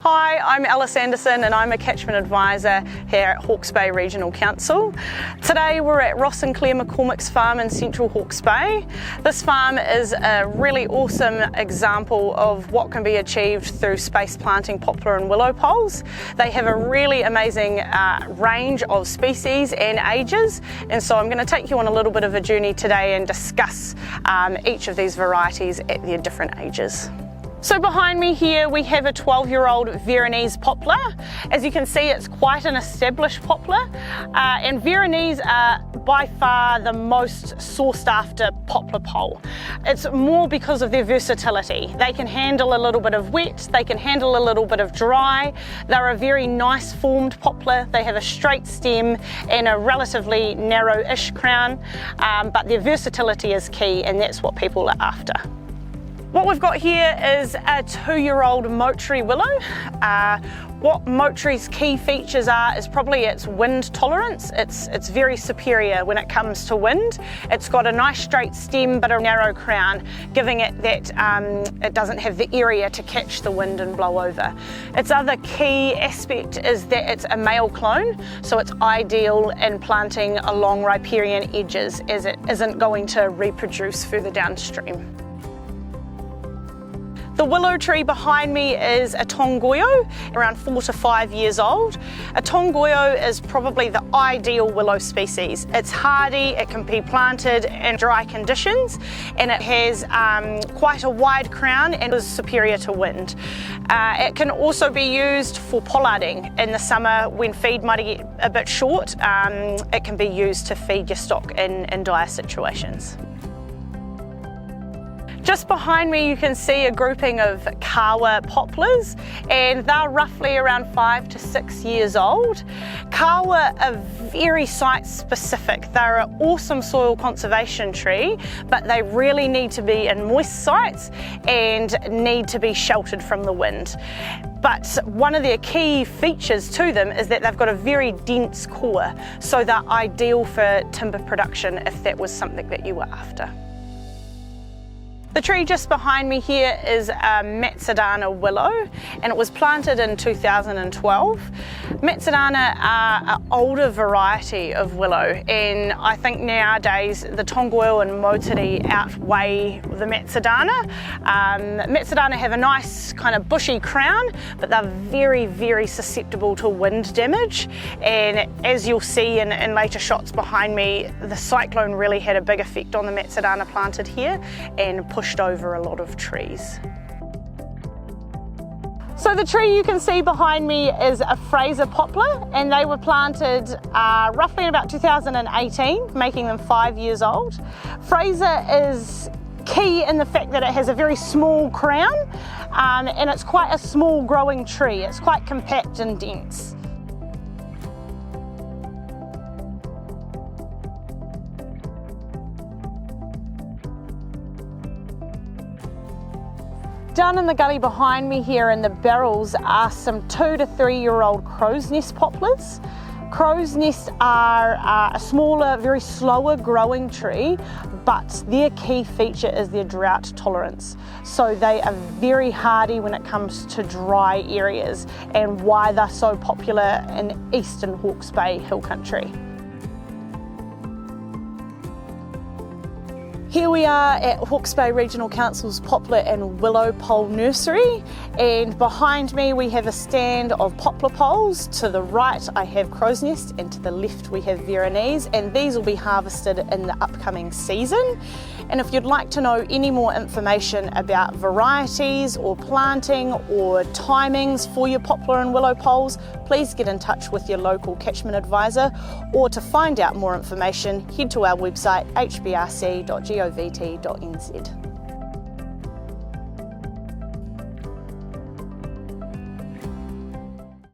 Hi, I'm Alice Anderson and I'm a Catchment Advisor here at Hawke's Bay Regional Council. Today we're at Ross and Claire McCormick's farm in central Hawke's Bay. This farm is a really awesome example of what can be achieved through space planting poplar and willow poles. They have a really amazing range of species and ages, and so I'm going to take you on a little bit of a journey today and discuss each of these varieties at their different ages. So behind me here we have a 12-year-old Veronese poplar. As you can see, it's quite an established poplar, and Veronese are by far the most sought after poplar pole. It's more because of their versatility. They can handle a little bit of wet, they can handle a little bit of dry. They're a very nice formed poplar. They have a straight stem and a relatively narrow-ish crown, but their versatility is key, and that's what people are after. What we've got here is a 2-year-old Polar willow. What Polar's key features are is probably its wind tolerance. It's very superior when it comes to wind. It's got a nice straight stem but a narrow crown, giving it that it doesn't have the area to catch the wind and blow over. Its other key aspect is that it's a male clone, so it's ideal in planting along riparian edges as it isn't going to reproduce further downstream. The willow tree behind me is a tongoyo, around 4 to 5 years old. A tongoyo is probably the ideal willow species. It's hardy, it can be planted in dry conditions, and it has quite a wide crown and is superior to wind. It can also be used for pollarding in the summer when feed might get a bit short. It can be used to feed your stock in dire situations. Just behind me you can see a grouping of kawa poplars, and they're roughly around 5 to 6 years old. Kawa are very site specific. They're an awesome soil conservation tree, but they really need to be in moist sites and need to be sheltered from the wind. But one of their key features to them is that they've got a very dense core, so they're ideal for timber production if that was something that you were after. The tree just behind me here is a Matsudana willow, and it was planted in 2012. Matsudana are an older variety of willow, and I think nowadays the tongoyo and motiri outweigh the Matsudana. Matsudana have a nice kind of bushy crown, but they're very, very susceptible to wind damage, and as you'll see in later shots behind me, the cyclone really had a big effect on the Matsudana planted here and pushed over a lot of trees. So the tree you can see behind me is a Fraser poplar, and they were planted roughly in about 2018, making them 5 years old. Fraser is key in the fact that it has a very small crown, and it's quite a small growing tree. It's quite compact and dense. Down in the gully behind me here in the barrels are some 2 to 3 year old crow's nest poplars. Crow's nests are a smaller, very slower growing tree, but their key feature is their drought tolerance. So they are very hardy when it comes to dry areas, and why they're so popular in eastern Hawke's Bay hill country. Here we are at Hawke's Bay Regional Council's Poplar and Willow Pole Nursery, and behind me we have a stand of poplar poles. To the right I have crow's nest, and to the left we have Veronese, and these will be harvested in the upcoming season. And if you'd like to know any more information about varieties or planting or timings for your poplar and willow poles, please get in touch with your local catchment advisor, or to find out more information head to our website hbrc.govt.nz.